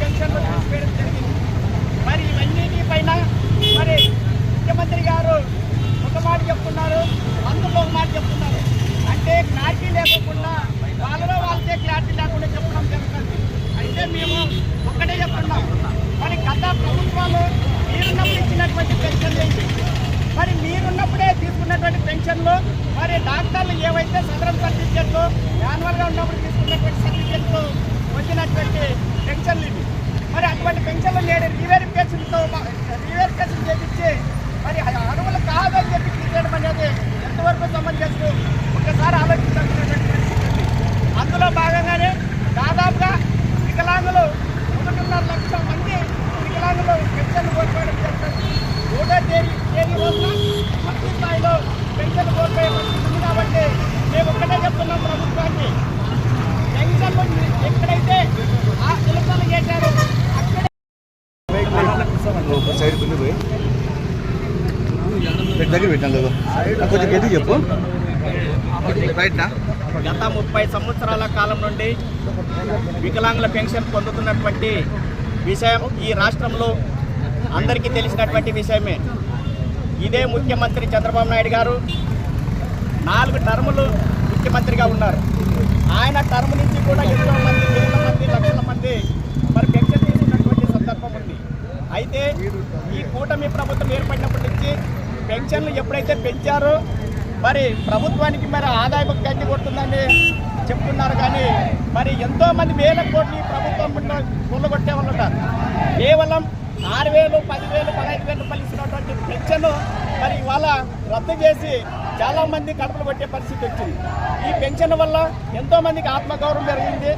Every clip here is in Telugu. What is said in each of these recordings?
పెన్షన్లు తీసివేయడం జరిగింది. మరి ఇవన్నీ పైన మరి ముఖ్యమంత్రి గారు ఒక మాట చెప్తున్నారు, అందులో ఒక మాట చెప్తున్నారు. అంటే క్లారిటీ లేకుండా వాళ్ళలో వాళ్ళకే క్లారిటీ లేకుండా చెప్పడం జరుగుతుంది. అయితే మేము ఒక్కటే చెప్తున్నాం, మరి గత ప్రభుత్వాలు మీరున్నప్పుడు ఇచ్చినటువంటి పెన్షన్లు ఏంటి, మరి మీరున్నప్పుడే తీసుకున్నటువంటి పెన్షన్లు, మరి డాక్టర్లు ఏవైతే సదరం సర్టిఫికెట్లు యాన్యువల్గా ఉన్నప్పుడు తీసుకున్నటువంటి సర్టిఫికెట్లు వచ్చినటువంటి పెన్షన్లు ఇవి. మరి అటువంటి పెన్షన్లు నేడు రీవెరిఫికేషన్ చేయించి మరి అర్హులు కాదని చెప్పి తీసేయడం అనేది ఎంతవరకు సమంజసం ఒకసారి ఆలోచించాల్సినటువంటి పరిస్థితి. అందులో భాగంగానే దాదాపుగా వికలాంగులు 1.5 లక్షల మంది వికలాంగులు పెన్షన్లు కోల్పోవడం జరుగుతుంది. 1వ తేదీ రోజున పూర్తి స్థాయిలో పెన్షన్లు కోల్పోయే పరిస్థితి ఉంది. కాబట్టి మేము ఒక్కటే చెప్తున్నాం ప్రభుత్వాన్ని, పెన్షన్లు ఎక్కడైతే ఆ నిలుపుదల చేశారో అక్కడే దగ్గర పెట్టాను కొంచెం గట్టి చెప్పు. గత 30 సంవత్సరాల కాలం నుండి వికలాంగుల పెన్షన్ పొందుతున్నటువంటి విషయం ఈ రాష్ట్రంలో అందరికీ తెలిసినటువంటి విషయమే. ఇదే ముఖ్యమంత్రి చంద్రబాబు నాయుడు గారు 4 టర్ములు ముఖ్యమంత్రిగా ఉన్నారు. ఆయన టర్మ్ నుంచి కూడా ఎంతో మంది వేల మంది లక్షల మంది మరి పెన్షన్ తీసుకున్నటువంటి సందర్భం ఉంది. అయితే ఈ కూటమి ప్రభుత్వం ఏర్పడినప్పటి నుంచి పెన్షన్లు ఎప్పుడైతే పెంచారో మరి ప్రభుత్వానికి మరి ఆదాయం గంటి కొడుతుందని చెప్తున్నారు. కానీ మరి ఎంతోమంది వేల కోట్లు ప్రభుత్వం కొల్లగొట్టే వాళ్ళు ఉంటారు. కేవలం 6,000, 10,000, 15,000 రూపాయలు ఇస్తున్నటువంటి పెన్షన్ మరి ఇవాళ రద్దు చేసి చాలామంది కడుపులు కొట్టే పరిస్థితి వచ్చింది. ఈ పెన్షన్ వల్ల ఎంతోమందికి ఆత్మగౌరవం పెరిగింది.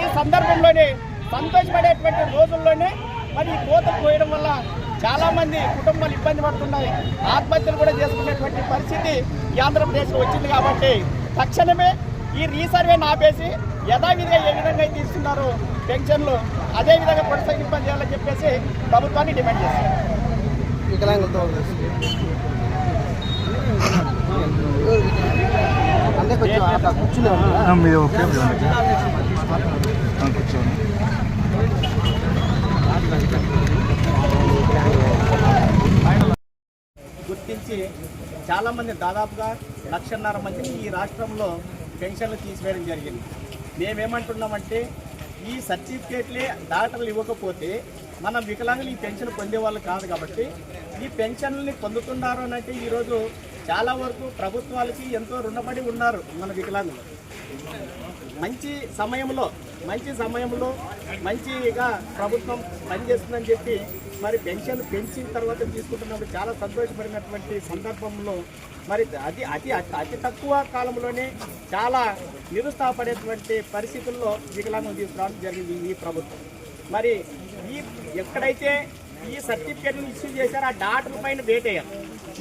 ఈ సందర్భంలోనే సంతోషపడేటువంటి రోజుల్లోనే మరి ఈ కోతలు పోయడం వల్ల చాలామంది కుటుంబాలు ఇబ్బంది పడుతున్నాయి, ఆత్మహత్యలు కూడా చేసుకునేటువంటి పరిస్థితి ఈ ఆంధ్రప్రదేశ్లో వచ్చింది. కాబట్టి తక్షణమే ఈ రీసర్వేని ఆపేసి యథావిధిగా ఏ విధంగా అయితే ఇస్తున్నారో పెన్షన్లు అదేవిధంగా కొనసాగింపజేయాలని చెప్పేసి ప్రభుత్వాన్ని డిమాండ్ చేస్తారు. వికలాంగులతో గుర్తించి చాలామంది దాదాపుగా 1,50,000 మందిని ఈ రాష్ట్రంలో పెన్షన్లు తీసివేయడం జరిగింది. మేమేమంటున్నామంటే ఈ సర్టిఫికేట్లే డాక్టర్లు ఇవ్వకపోతే మనం వికలాంగులు ఈ పెన్షన్ పొందేవాళ్ళు కాదు. కాబట్టి ఈ పెన్షన్లని పొందుతున్నారు అని అంటే ఈరోజు చాలా వరకు ప్రభుత్వాలకి ఎంతో రుణపడి ఉన్నారు మన వికలాంగులు. మంచి సమయంలో మంచిగా ప్రభుత్వం పనిచేస్తుందని చెప్పి మరి పెన్షన్ పెంచిన తర్వాత తీసుకుంటున్నప్పుడు చాలా సంతోషపడినటువంటి సందర్భంలో మరి అతి తక్కువ కాలంలోనే చాలా నిరుత్సాహపడేటువంటి పరిస్థితుల్లో వికలాంగులు తీసుకురావడం జరిగింది ఈ ప్రభుత్వం. మరి ఎక్కడైతే ఈ సర్టిఫికేట్లను ఇష్యూ చేశారో ఆ డాక్టర్ పైన వేటేయారు.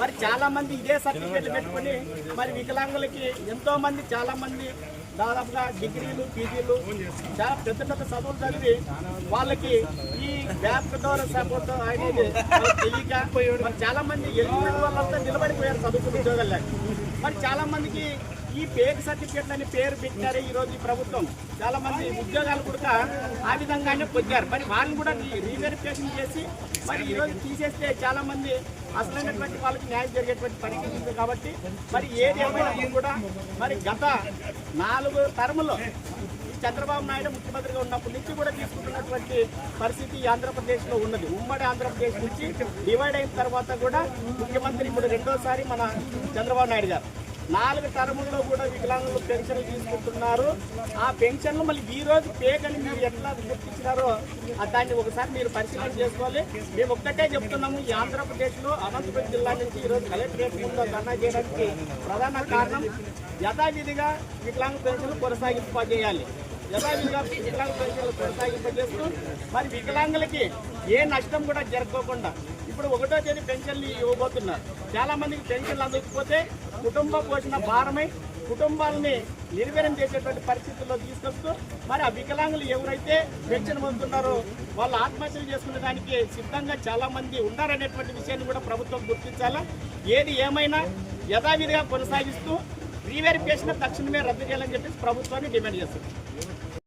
మరి చాలామంది ఇదే సర్టిఫికేట్లు పెట్టుకొని మరి వికలాంగులకి ఎంతోమంది చాలామంది దాదాపుగా డిగ్రీలు, పీజీలు చాలా పెద్ద చదువులు చదివి వాళ్ళకి ఈ బ్యాక్ డోర్ సపోర్ట్ అనేది తెలియక మరి చాలామంది ఎలిజిబుల్ వాళ్ళంతా నిలబడిపోయారు చదువుకుని ఉద్యోగాలు లేక. మరి చాలామందికి ఈ పేరు సర్టిఫికేట్ అని పేరు పెట్టారు ఈరోజు ఈ ప్రభుత్వం. చాలామంది ఉద్యోగాలు కూడా ఆ విధంగానే పొందారు. మరి వాళ్ళని కూడా రీవెరిఫికేషన్ చేసి మరి ఈరోజు తీసేస్తే చాలామంది అసలైనటువంటి వాళ్ళకి న్యాయం జరిగేటువంటి పరిస్థితి ఉంది. కాబట్టి మరి ఏది ఏమైనా కూడా మరి గత 4 టర్ములో చంద్రబాబు నాయుడు ముఖ్యమంత్రిగా ఉన్నప్పటి నుంచి కూడా తీసుకుంటున్నటువంటి పరిస్థితి ఆంధ్రప్రదేశ్లో ఉన్నది. ఉమ్మడి ఆంధ్రప్రదేశ్ నుంచి డివైడ్ అయిన తర్వాత కూడా ముఖ్యమంత్రి ఇప్పుడు 2వసారి మన చంద్రబాబు నాయుడు గారు 4 టర్ముల్లో కూడా వికలాంగులు పెన్షన్లు తీసుకుంటున్నారు. ఆ పెన్షన్లు మళ్ళీ ఈ రోజు పేకని మీరు ఎట్లా గుర్తించినారో దాన్ని ఒకసారి మీరు పరిశీలన చేసుకోవాలి. మేము ఒక్కటే చెప్తున్నాము, ఈ ఆంధ్రప్రదేశ్లో అనంతపురం జిల్లా నుంచి ఈరోజు కలెక్టరేట్ ముందు ధర్నా చేయడానికి ప్రధాన కారణం యథావిధిగా వికలాంగ పెన్షన్లు కొనసాగింపజేయాలి. యథావిధిగా వికలాంగ పెన్షన్లు కొనసాగింపజేస్తూ మరి వికలాంగులకి ఏ నష్టం కూడా జరగకుండా ఇప్పుడు 1వ తేదీ పెన్షన్లు ఇవ్వబోతున్నారు. చాలామందికి పెన్షన్లు అందకపోతే కుటుంబ పోషణ భారమై కుటుంబాలని నిర్వీర్యం చేసేటువంటి పరిస్థితుల్లో తీసుకొస్తూ మరి ఆ వికలాంగులు ఎవరైతే పెన్షన్ పొందుతున్నారో వాళ్ళు ఆత్మహత్యలు చేసుకునే దానికి సిద్ధంగా చాలామంది ఉన్నారనేటువంటి విషయాన్ని కూడా ప్రభుత్వం గుర్తించాలా. ఏది ఏమైనా యథావిధిగా కొనసాగిస్తూ రీవెరిఫికేషన్ తక్షణమే రద్దు చేయాలని చెప్పేసి ప్రభుత్వాన్ని డిమాండ్ చేస్తుంది.